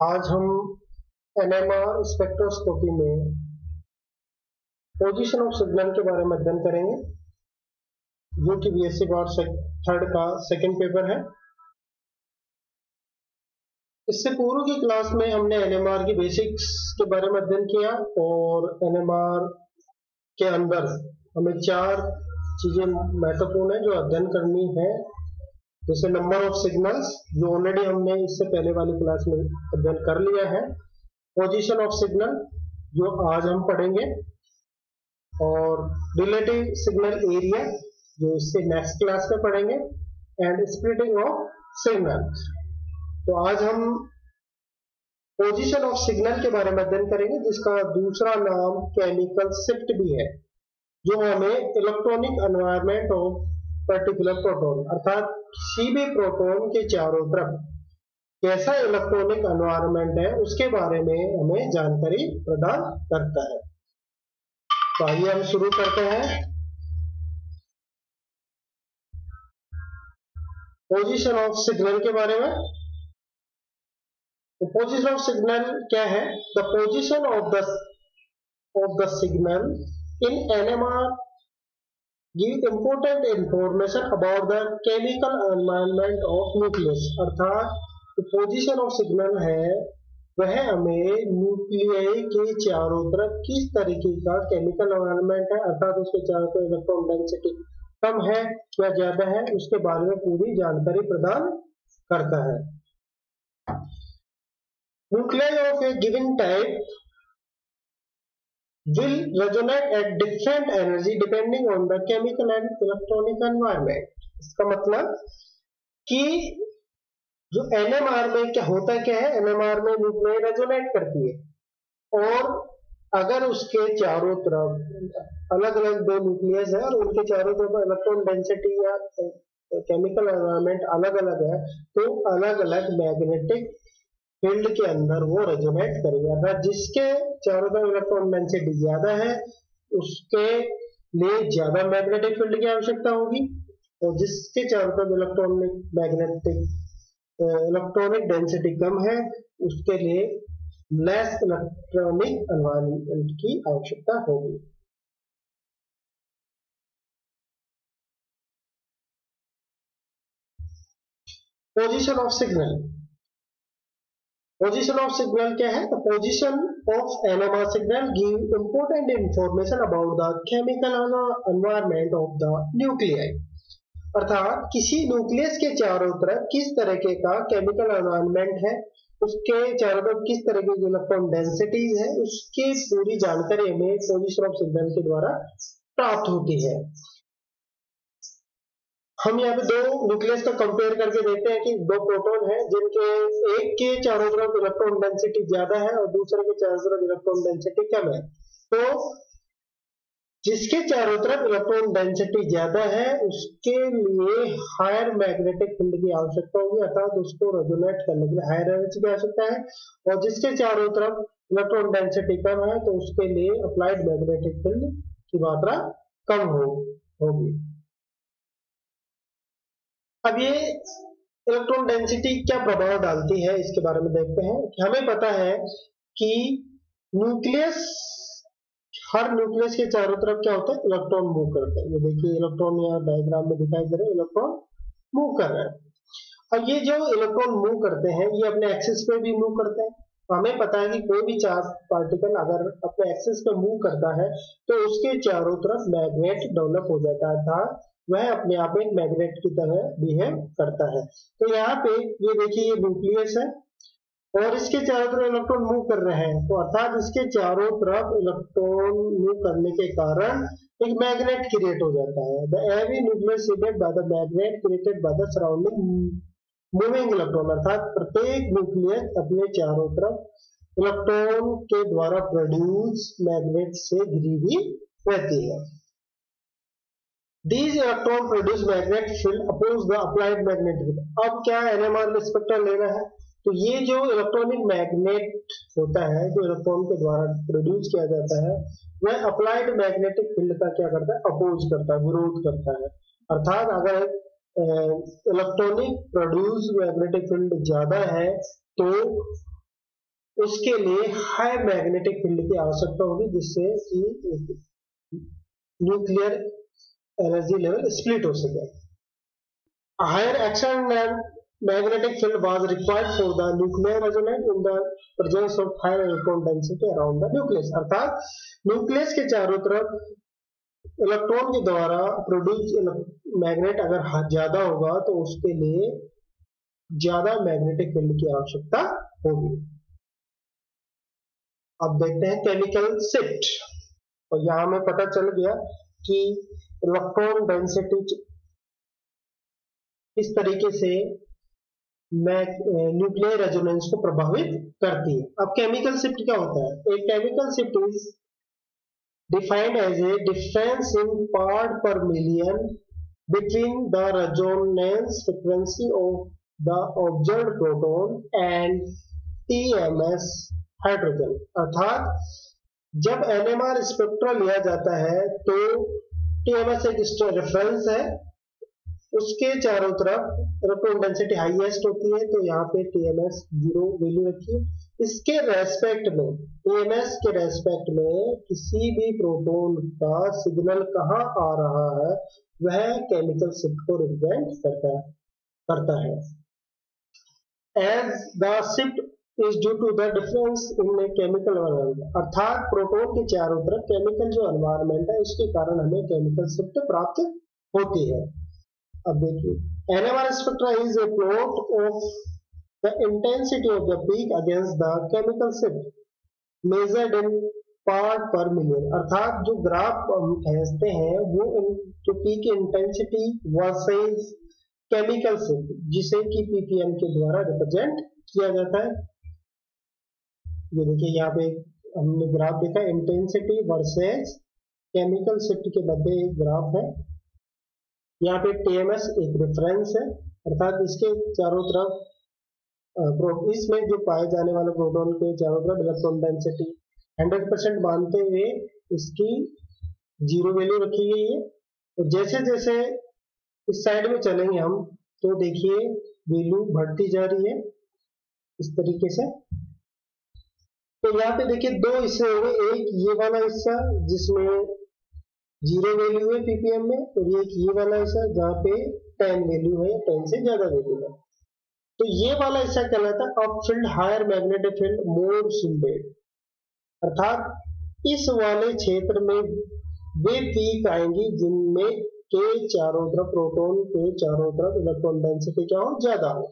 आज हम NMR spectroscopy में पोजीशन ऑफ सिग्नल के बारे में अध्ययन करेंगे, जो कि बीएससी बोर्ड थर्ड का सेकंड पेपर है। इससे पूर्व की क्लास में हमने एनएमआर की बेसिक्स के बारे में अध्ययन किया और एनएमआर के अंदर हमें 4 चीजें महत्वपूर्ण है जो अध्ययन करनी है, जैसे नंबर ऑफ सिग्नल्स, जो ऑलरेडी हमने इससे पहले वाली क्लास में अध्ययन कर लिया है, पोजीशन ऑफ सिग्नल जो आज हम पढ़ेंगे, और रिलेटिव सिग्नल एरिया जो इससे नेक्स्ट क्लास में पढ़ेंगे, एंड स्प्लिटिंग ऑफ सिग्नल। तो आज हम पोजीशन ऑफ सिग्नल के बारे में अध्ययन करेंगे, जिसका दूसरा नाम केमिकल शिफ्ट भी है, जो हमें electronic environment of particular proton, अर्थात किसी भी प्रोटॉन के चारों तरफ कैसा इलेक्ट्रॉनिक एनवायरनमेंट है उसके बारे में हमें जानकारी प्रदान करता है। तो आइए हम शुरू करते हैं। पोजीशन ऑफ सिग्नल के बारे में। तो पोजीशन ऑफ सिग्नल क्या है? The position of the signal in NMR give important information about the chemical environment of nucleus. अर्थात पोजीशन ऑफ सिग्नल है वह हमें न्यूक्लियाई के चारों तरफ किस तरीके का केमिकल एनवायरनमेंट है, अर्थात उसके चारों तरफ इलेक्ट्रॉन डेंसिटी कम है या ज्यादा है, उसके बारे में पूरी जानकारी प्रदान करता है। Nuclei of A given type will resonate at different energy depending on the chemical and electronic environment। इसका मतलब कि जो एनएमआर में क्या होता है, क्या है, एनएमआर में न्यूक्लियाई रेजोनेट करती है और अगर उसके चारों तरफ अलग अलग दो न्यूक्लियस है और उनके चारों तरफ इलेक्ट्रॉन डेंसिटी या केमिकल एनवायरनमेंट अलग अलग है, तो अलग अलग मैग्नेटिक फील्ड के अंदर वो रेजोनेट करेगा। अर्थात जिसके चारों तरफ इलेक्ट्रॉन डेंसिटी ज्यादा है उसके लिए ज्यादा मैग्नेटिक फील्ड की आवश्यकता होगी, और जिसके चारों तरफ इलेक्ट्रॉनिक डेंसिटी कम है उसके लिए लेस इलेक्ट्रॉनिक एनवायरनमेंट की आवश्यकता होगी। Position of signal. Position of signal क्या है? The position of NMR signal give important information about the chemical environment of the nuclei. अर्थात किसी न्यूक्लियस के चारों तरफ किस तरीके का केमिकल एनवायरनमेंट है, उसके चारों तरफ किस तरह की इलेक्ट्रॉन डेंसिटीज है, उसकी पूरी जानकारी हमें पोजीशन ऑफ सिग्नल के द्वारा प्राप्त होती है। हम यहाँ पे दो न्यूक्लियस का कंपेयर करके देखते हैं कि दो प्रोटॉन है जिनके एक के चारों तरफ इलेक्ट्रॉन डेंसिटी ज्यादा है और दूसरे के चारों तरफ इलेक्ट्रॉन डेंसिटी कम है। तो जिसके चारों तरफ इलेक्ट्रॉन डेंसिटी ज्यादा है उसके लिए हायर मैग्नेटिक फील्ड की आवश्यकता होगी, अर्थात उसको रेजोनेट करने के लिए हायर एनर्जी की आवश्यकता है, और जिसके चारों तरफ इलेक्ट्रॉन डेंसिटी कम है तो उसके लिए अप्लाइड मैग्नेटिक फील्ड की मात्रा कम होगी। अब ये इलेक्ट्रॉन डेंसिटी क्या प्रभाव डालती है इसके बारे में देखते हैं। हमें पता है कि हर न्यूक्लियस के चारों तरफ क्या होता है, इलेक्ट्रॉन मूव करते हैं। ये देखिए इलेक्ट्रॉन यहाँ डायग्राम में दिखाई दे रहे हैं, इलेक्ट्रॉन मूव कर रहे हैं। अब ये जो इलेक्ट्रॉन मूव करते हैं ये अपने एक्सिस पे भी मूव करते हैं। हमें पता है कि कोई भी चार्ज पार्टिकल अगर अपने एक्सिस पे मूव करता है तो उसके चारों तरफ मैग्नेट डेवलप हो जाता है, अर्थात वह अपने आप में एक मैग्नेट की तरह बिहेव करता है। तो यहाँ पे ये देखिए ये न्यूक्लियस है और इसके चारों तरफ इलेक्ट्रॉन मूव कर रहे हैं, तो अर्थात इसके चारों तरफ इलेक्ट्रॉन मूव करने के कारण एक मैग्नेट क्रिएट हो जाता है। The every nucleus seeded by the magnet created by the surrounding moving electron. अर्थात प्रत्येक न्यूक्लियस अपने चारों तरफ इलेक्ट्रॉन के द्वारा प्रोड्यूस मैग्नेट से घिरी हुई रहती है। These electron produce magnetic field oppose the applied magnetic field। अब क्या एनएमआर में स्पेक्ट्रम लेना है, तो ये जो इलेक्ट्रॉनिक मैग्नेट होता है जो इलेक्ट्रॉन के द्वारा प्रोड्यूस किया जाता है वह अप्लाइड मैग्नेटिक फील्ड का क्या करता है, अपोज करता है, विरोध करता है। अर्थात अगर इलेक्ट्रॉनिक प्रोड्यूस मैग्नेटिक फील्ड ज्यादा है तो उसके लिए हाई मैग्नेटिक फील्ड की आवश्यकता होगी, जिससे कि न्यूक्लियर एनर्जी लेवल स्प्लिट हो सके। Higher external magnetic field was required for the nuclear resonance in the presence of higher electron density around the nucleus। अर्थात न्यूक्लियस के चारों तरफ इलेक्ट्रॉन के द्वारा प्रोड्यूस मैग्नेट अगर ज्यादा होगा तो उसके लिए ज्यादा मैग्नेटिक फील्ड की आवश्यकता होगी। अब देखते हैं केमिकल शिफ्ट, और यहां हमें पता चल गया कि इलेक्ट्रॉन डेंसिटी किस तरीके से न्यूक्लियर रेजोनेंस को प्रभावित करती है। अब केमिकल शिफ्ट क्या होता है? एक chemical shift is defined as a difference in part per million between the resonance frequency of the observed proton and TMS hydrogen. अर्थात जब एनएमआर स्पेक्ट्रा लिया जाता है तो टीएमएस एक रेफरेंस है, उसके चारों तरफ इलेक्ट्रॉन डेंसिटी हाईएस्ट होती है, तो यहाँ पे टीएमएस 0 वैल्यू रखिए। इसके रेस्पेक्ट में, टीएमएस के रेस्पेक्ट में किसी भी प्रोटॉन का सिग्नल कहाँ आ रहा है वह केमिकल शिफ्ट को रिप्रेजेंट करता है। As the shift is due to the difference in chemical environment, अर्थात प्रोटॉन के चारों तरफ केमिकल जो एनवायरमेंट है उसके कारण हमें केमिकल शिफ्ट प्राप्त होती है। अब देखिए, NMR spectra is a plot of the intensity of the peak against the chemical shift measured in part per million। अर्थात जो ग्राफ हम खींचते हैं वो जो peak intensity versus chemical shift, जिसे कि ppm के द्वारा रिप्रेजेंट किया जाता है। ये देखिए यहाँ पे हमने ग्राफ देखा, इंटेंसिटी वर्सेस केमिकल शिफ्ट के मध्य एक ग्राफ है। यहाँ पे टीएमएस एक रेफरेंस है, अर्थात इसके चारों तरफ इसमें जो पाए जाने वाले प्रोटॉन के चारों तरफ इलेक्ट्रॉन डेंसिटी 100% मानते हुए इसकी 0 वैल्यू रखी गई है। तो जैसे जैसे इस साइड में चलेंगे हम तो देखिए वैल्यू बढ़ती जा रही है इस तरीके से। तो यहाँ पे देखिए दो हिस्से हो गए, एक ये वाला हिस्सा जिसमें 0 वैल्यू है ppm में, और ये वाला हिस्सा जहाँ पे 10 वैल्यू है, 10 से ज्यादा वैल्यू है। तो ये वाला हिस्सा कहलाता है up field higher magnetic field more shielded, अर्थात इस वाले क्षेत्र में वे पीक आएंगी जिनमें के चारों तरफ प्रोटॉन के चारों तरफ इलेक्ट्रॉन डेंसिटी क्या हो, ज्यादा हो,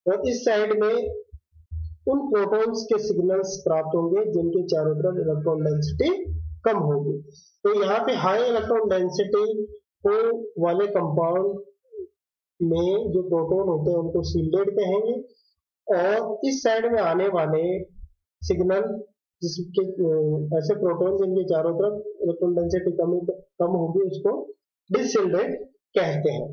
और इस साइड में उन प्रोटॉन्स के सिग्नल्स प्राप्त होंगे जिनके चारों तरफ इलेक्ट्रॉन डेंसिटी कम होगी। तो यहाँ पे हाई इलेक्ट्रॉन डेंसिटी को वाले कंपाउंड में जो प्रोटॉन होते हैं उनको शील्डेड कहेंगे, और इस साइड में आने वाले सिग्नल जिसके ऐसे प्रोटॉन जिनके चारों तरफ इलेक्ट्रॉन डेंसिटी कम होगी उसको डिसशील्डेड कहते हैं।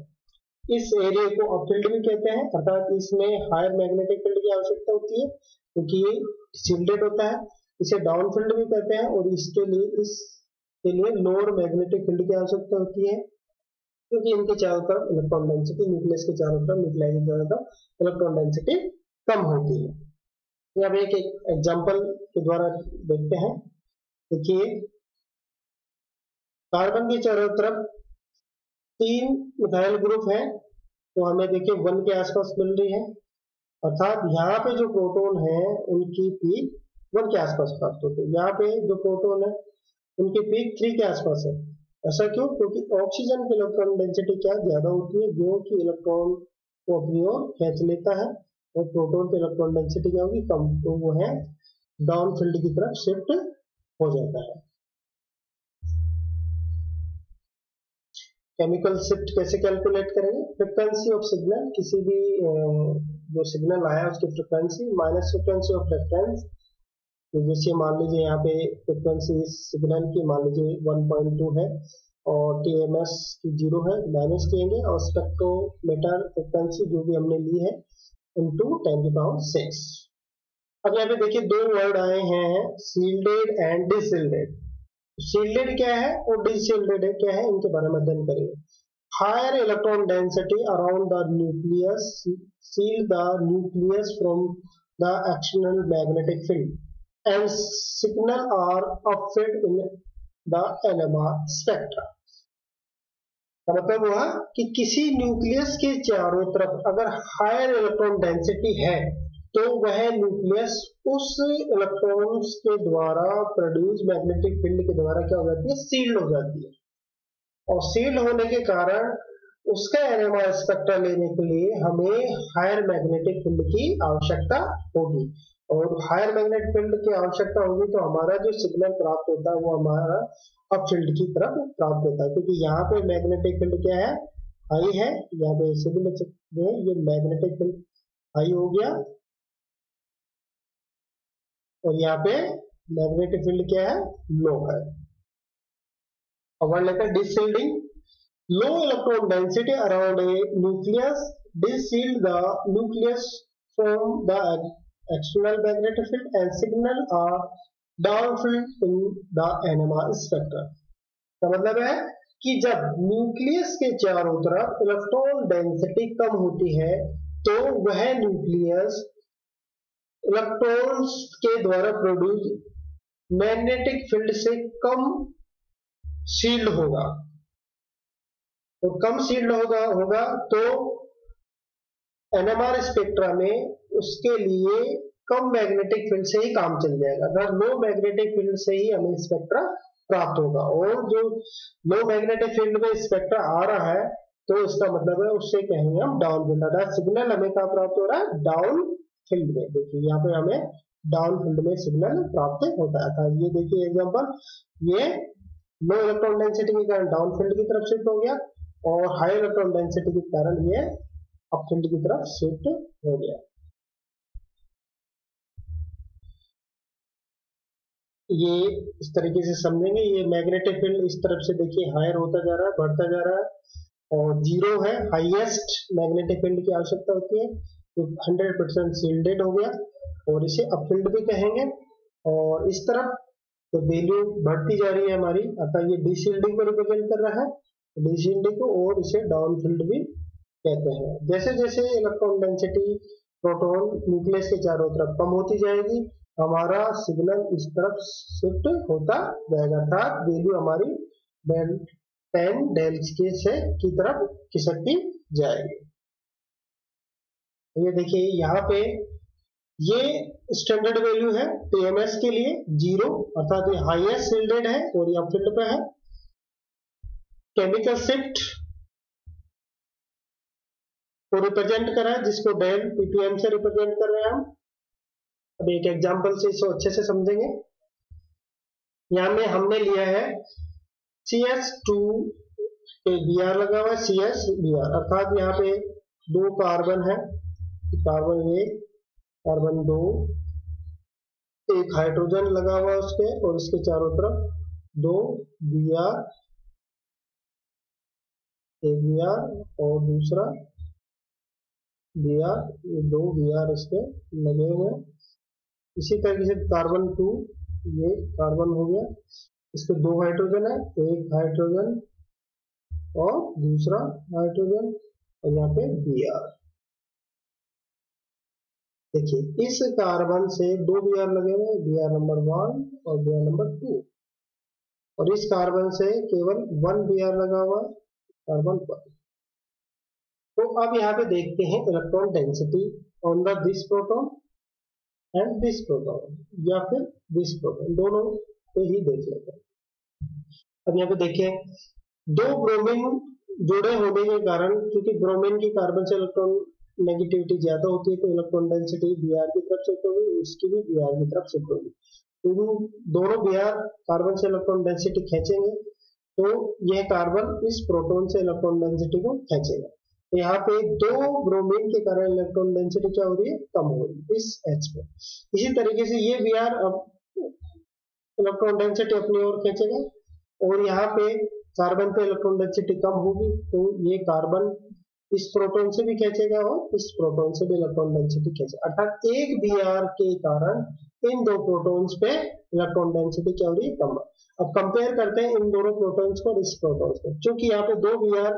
इस एरिया को अपफील्ड भी कहते हैं, अर्थात इसमें हायर मैग्नेटिक फील्ड की आवश्यकता होती है क्योंकि ये शील्डेड होता है। इसे डाउन फील्ड भी कहते हैं, और इसके लिए लोअर मैग्नेटिक फील्ड की आवश्यकता होती है क्योंकि इनके चारों तरफ इलेक्ट्रॉन डेंसिटी, न्यूक्लियस के चारों तरफ न्यूक्लियस के चारों तरफ इलेक्ट्रॉन डेंसिटी कम होती है। यहाँ पे एक एग्जांपल के द्वारा देखते हैं। देखिए कार्बन के चारों तरफ 3 मिथाइल ग्रुप है, तो हमें देखिए 1 के आसपास मिल रही है, अर्थात यहाँ पे जो प्रोटॉन है उनकी पीक 1 के आसपास प्राप्त होती है। यहाँ पे जो प्रोटॉन है उनकी पीक 3 के आसपास है। ऐसा क्यों? क्योंकि ऑक्सीजन की इलेक्ट्रॉन डेंसिटी क्या ज्यादा होती है, जो कि इलेक्ट्रॉन को अपनी ओर खींच लेता है, और प्रोटॉन की इलेक्ट्रॉन डेंसिटी क्या होगी, कम, तो वो है डाउन फील्ड की तरफ शिफ्ट हो जाता है। केमिकल शिफ्ट कैसे कैलकुलेट करेंगे? फ्रीक्वेंसी ऑफ सिग्नल, किसी भी जो सिग्नल आया उसकी frequency minus frequency of reference. जैसे मान लीजिए यहाँ पे फ्रीक्वेंसी सिग्नल की मान लीजिए 1.2 है और टीएमएस की 0 है, माइनस किएंगे, और स्पेक्ट्रोमीटर फ्रीक्वेंसी जो भी हमने ली है इनटू 10⁶। अब यहाँ पे देखिए 2 वर्ड आए हैं, शील्डेड एंड डिसशील्डेड। शील्डेड क्या है और डिसशील्डेड क्या है, इनके बारे में अध्ययन करेंगे। Higher electron density around the nucleus shield the nucleus from the external magnetic field and signal are upfilled in the NMR spectra। का मतलब हुआ कि किसी न्यूक्लियस के चारों तरफ अगर हायर इलेक्ट्रॉन डेंसिटी है तो वह न्यूक्लियस उस इलेक्ट्रॉन्स के द्वारा प्रोड्यूस मैग्नेटिक फील्ड के द्वारा क्या हो जाती है, सील्ड हो जाती है। और सील्ड होने के कारण उसका एनएमआर स्पेक्ट्रा लेने के लिए हमें हायर मैग्नेटिक फील्ड की आवश्यकता होगी, और हायर मैग्नेटिक फील्ड की आवश्यकता होगी तो हमारा जो सिग्नल प्राप्त होता है वो हमारा अप फील्ड की तरफ प्राप्त होता है, क्योंकि यहाँ पे मैग्नेटिक फील्ड क्या है, हाई है। यहाँ पे इसे भी लिख सकते हैं, ये मैग्नेटिक फील्ड हाई हो गया और यहाँ पे मैग्नेटिक फील्ड क्या है, लो है। अब लेकर डिशील्डिंग, low electron density around a nucleus de-shield the nucleus from the external magnetic field and signal are downfield in the NMR spectra। का मतलब है कि जब न्यूक्लियस के चारों तरफ इलेक्ट्रॉन डेंसिटी कम होती है तो वह न्यूक्लियस इलेक्ट्रॉन्स के द्वारा प्रोड्यूस मैग्नेटिक फील्ड से कम शील्ड होगा, और कम शील्ड होगा तो एनएमआर स्पेक्ट्रा में उसके लिए कम मैग्नेटिक फील्ड से ही काम चल जाएगा, अर्थात लो मैग्नेटिक फील्ड से ही हमें स्पेक्ट्रा प्राप्त होगा। और जो लो मैग्नेटिक फील्ड में स्पेक्ट्रा आ रहा है तो इसका मतलब है उससे कहेंगे हम डाउन फील्ड, अर्थात सिग्नल हमें कहाँ प्राप्त हो रहा है, डाउन फील्ड में। देखिए यहाँ पे हमें डाउन फील्ड में सिग्नल प्राप्त होता है। ये देखिए एग्जाम्पल, ये लो इलेक्ट्रॉन डेंसिटी के कारण डाउन फील्ड की तरफ शिफ्ट हो गया और हाई इलेक्ट्रॉन डेंसिटी के कारण ये अप फील्ड की तरफ शिफ्ट हो गया। ये इस तरीके से समझेंगे। ये मैग्नेटिक फील्ड इस तरफ से देखिए हायर होता जा रहा है, बढ़ता जा रहा है, और जीरो है, हाईएस्ट मैग्नेटिक फील्ड की आवश्यकता होती है, तो 100% शील्डेड हो गया और इसे अप फील्ड भी कहेंगे। और इस तरफ तो वैल्यू बढ़ती जा रही है हमारी, अतः ये डीशील्डिंग को रिप्रेजेंट कर रहा है, डीशील्डिंग को, और इसे डाउन फील्ड भी कहते हैं। जैसे जैसे इलेक्ट्रॉन डेंसिटी प्रोटॉन न्यूक्लियस के चारों तरफ कम होती जाएगी हमारा सिग्नल इस तरफ शिफ्ट होता जाएगा, अर्थात वैल्यू हमारी 10 डेल के से की तरफ खिसकती जाएगी। ये देखिए यहाँ पे ये स्टैंडर्ड वैल्यू है टीएमएस के लिए 0, अर्थात ये हाईएस्ट शील्डेड है और ये अप फील्ड पे है। केमिकल शिफ्ट को रिप्रेजेंट करा है जिसको डेल पीपीएम से रिप्रेजेंट कर रहे हैं हम। अब एक एग्जांपल से इसको अच्छे से समझेंगे। यहाँ में हमने लिया है CS2 पे Br लगा हुआ है, CS Br, अर्थात यहाँ पे 2 कार्बन है, कार्बन 1 कार्बन 2, एक हाइड्रोजन लगा हुआ है उसके, और इसके चारों तरफ 2 Br, एक Br और दूसरा Br, ये 2 Br इसके लगे हुए हैं। इसी तरीके से कार्बन 2, ये कार्बन हो गया, इसके 2 हाइड्रोजन है, एक हाइड्रोजन और दूसरा हाइड्रोजन, और यहाँ पे Br। देखिए इस कार्बन से 2 Br लगे हुए, Br नंबर 1 और Br नंबर 2, और इस कार्बन से केवल 1 Br लगा हुआ कार्बन 1। तो अब यहाँ पे देखते हैं electron density on the this proton and this proton, या फिर दिस प्रोटॉन, दोनों पे ही देख लेते हैं। अब यहाँ पे देखिए 2 ब्रोमीन जुड़े होने के कारण, क्योंकि ब्रोमीन की कार्बन से इलेक्ट्रॉन नेगेटिविटी ज्यादा होती है तो इलेक्ट्रॉन डेंसिटी Br की तरफ शिफ्ट होगी, इसकी भी Br की तरफ शिफ्ट होगी। तो दोनों Br कार्बन से इलेक्ट्रॉन डेंसिटी खींचेंगे तो यह कार्बन इस प्रोटॉन से इलेक्ट्रॉन डेंसिटी को खींचेगा। तो यहाँ पे 2 ब्रोमीन के कारण इलेक्ट्रॉन डेंसिटी क्या हो रही है, कम हो रही है इस H पे। इसी तरीके से ये Br अब इलेक्ट्रॉन डेंसिटी अपनी ओर खींचेगा, और यहाँ पे कार्बन पे इलेक्ट्रॉन डेंसिटी कम होगी तो ये कार्बन इस प्रोटॉन से भी खींचेगा और इस प्रोटॉन से भी इलेक्ट्रॉन डेंसिटी खींचेगा, अर्थात एक Br के कारण इन 2 प्रोटॉन्स पे इलेक्ट्रॉन डेंसिटी क्या हो रही है, कम। अब कंपेयर करते हैं इन दोनों प्रोटॉन्स को और इस प्रोटॉन्स को, क्योंकि यहाँ पे 2 Br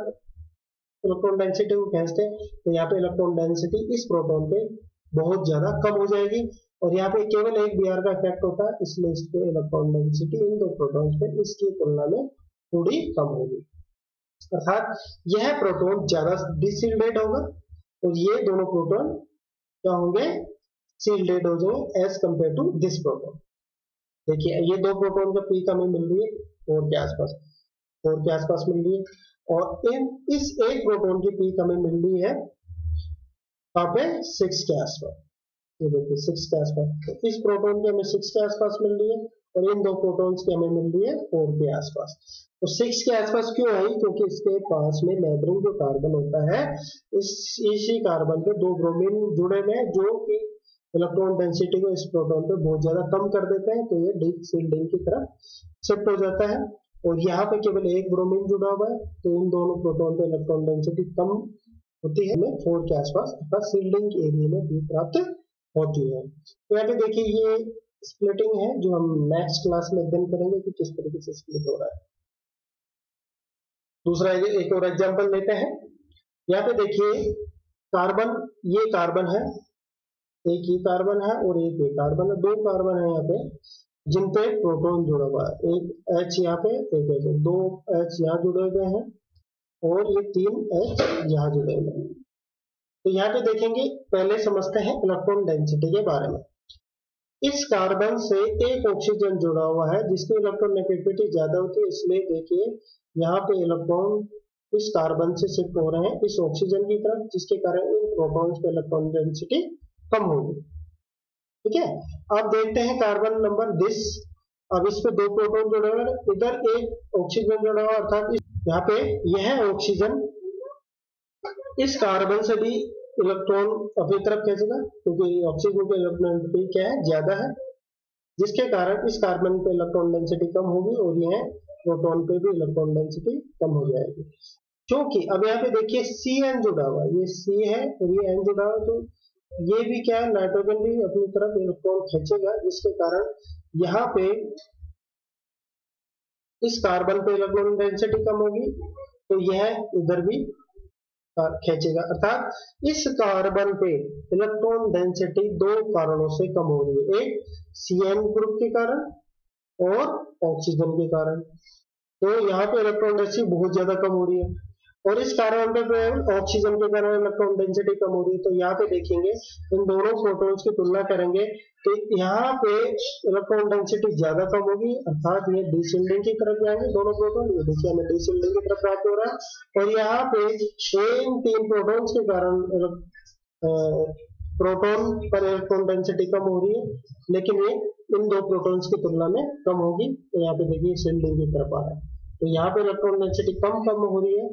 इलेक्ट्रॉन डेंसिटी को खींचते हैं तो यहाँ पे इलेक्ट्रॉन डेंसिटी इस प्रोटॉन पे बहुत ज्यादा कम हो जाएगी। और यहाँ पे केवल एक Br का इफेक्ट होता है, इसलिए इस पे इलेक्ट्रॉन डेंसिटी इन दो प्रोटॉन्स पे इसकी तुलना में थोड़ी कम होगी। अर्थात यह प्रोटॉन ज्यादा डिसिल्डेड होगा और ये दोनों प्रोटॉन क्या होंगे, सील्डेड हो जाएंगे as compare to this proton. देखिए ये दो प्रोटॉन का पीक हमें मिल रही है 4 के आसपास, 4 के आसपास मिल रही है, और इस एक प्रोटॉन की पीक हमें मिल रही है कहाँ पे, 6 के आसपास। ये देखिए 6 के आसपास, तो इस प्रोटॉन की हमें 6 के आसपास मिल रही है और इन दो प्रोटॉन्स की हमें मिल रही है 4 के आसपास। तो 6 के आसपास क्यों आई, क्योंकि इसके पास में नेबरिंग जो कार्बन होता है, इसी कार्बन पे दो ब्रोमीन जुड़े हुए हैं जो कि इलेक्ट्रॉन डेंसिटी को इस प्रोटॉन पे बहुत ज्यादा कम कर देते हैं, तो ये डीप सील्डिंग की तरफ शिफ्ट हो जाता है। और यहाँ पे केवल एक ब्रोमीन जुड़ा हुआ है, तो इन दोनों प्रोटॉन पे इलेक्ट्रॉन डेंसिटी कम होती है, हमें 4 के आसपास अर्थात सील्डिंग एरिया में भी प्राप्त होती है। तो यहाँ पे देखिए ये स्प्लिटिंग है जो हम नेक्स्ट क्लास में अध्ययन करेंगे कि किस तरीके से स्प्लिट हो रहा है। दूसरा एक और एग्जांपल लेते हैं। यहाँ पे देखिए कार्बन, ये कार्बन है, एक ये कार्बन है और एक ये कार्बन है, दो कार्बन है यहाँ पे जिन पे प्रोटॉन जुड़ा हुआ है, एक H यहाँ पे, एक H, दो H यहाँ जुड़े हुए हैं और ये 3 H यहाँ जुड़े हुए हैं। तो यहाँ पे देखेंगे, पहले समझते हैं इलेक्ट्रॉन डेंसिटी के बारे में। इस कार्बन से एक ऑक्सीजन जुड़ा हुआ है जिसकी इलेक्ट्रॉन नेगेटिविटी ज्यादा होती है, इसलिए देखिए यहाँ पे इलेक्ट्रॉन इस कार्बन से शिफ्ट हो रहे हैं इस ऑक्सीजन की तरफ, जिसके कारण इन प्रोटॉन्स पे इलेक्ट्रॉन डेंसिटी कम होगी। ठीक है, अब देखते हैं कार्बन नंबर दिस। अब इस पे दो प्रोटॉन जुड़े हुए हैं, इधर एक ऑक्सीजन जुड़ा हुआ, अर्थात यहाँ पे यह ऑक्सीजन इस कार्बन से भी इलेक्ट्रॉन अपनी तरफ खींचेगा, क्योंकि ऑक्सीजन की इलेक्ट्रॉन डेंसिटी क्या है, ज्यादा है, जिसके कारण इस कार्बन पे इलेक्ट्रॉन डेंसिटी कम होगी और यह प्रोटॉन पे भी इलेक्ट्रॉन डेंसिटी कम हो जाएगी। क्योंकि अब यहाँ पे देखिए Cn जुड़ा हुआ है, ये C है और ये N जुड़ा हुआ है, तो ये भी क्या है, नाइट्रोजन भी अपनी तरफ इलेक्ट्रॉन खींचेगा, जिसके कारण यहाँ पे इस कार्बन पे इलेक्ट्रॉन डेंसिटी कम होगी, तो यह इधर भी खींचेगा। अर्थात इस कार्बन पे इलेक्ट्रॉन डेंसिटी दो कारणों से कम हो रही है, एक Cn ग्रुप के कारण और ऑक्सीजन के कारण। तो यहाँ पे इलेक्ट्रॉन डेंसिटी बहुत ज्यादा कम हो रही है और इस कार्बन पे ऑक्सीजन के कारण इलेक्ट्रॉन डेंसिटी कम हो रही है। तो यहाँ पे देखेंगे इन दोनों प्रोटॉन्स की तुलना करेंगे तो यहाँ पे इलेक्ट्रॉन डेंसिटी ज्यादा कम होगी, अर्थात ये डिसिल्डिंग की तरफ जाएंगे दोनों प्रोटॉन। ये देखिए हमें डिसिल्डिंग की तरफ प्राप्त हो रहा है और यहाँ पे इन 3 प्रोटॉन्स के कारण प्रोटॉन पर इलेक्ट्रॉन डेंसिटी कम हो रही है, लेकिन ये इन दो प्रोटॉन्स की तुलना में कम होगी। तो यहाँ पे देखिए शिल्डिंग की तरफ आ रहा है, तो यहाँ पे इलेक्ट्रॉन डेंसिटी कम हो रही है,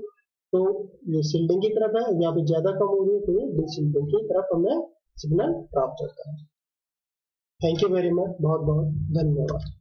तो ये शिल्डिंग की तरफ है, यहाँ पे ज्यादा कम हो रही है, तो ये डिशिल्डिंग की तरफ हमें सिग्नल प्राप्त होता है। थैंक यू वेरी मच, बहुत बहुत धन्यवाद।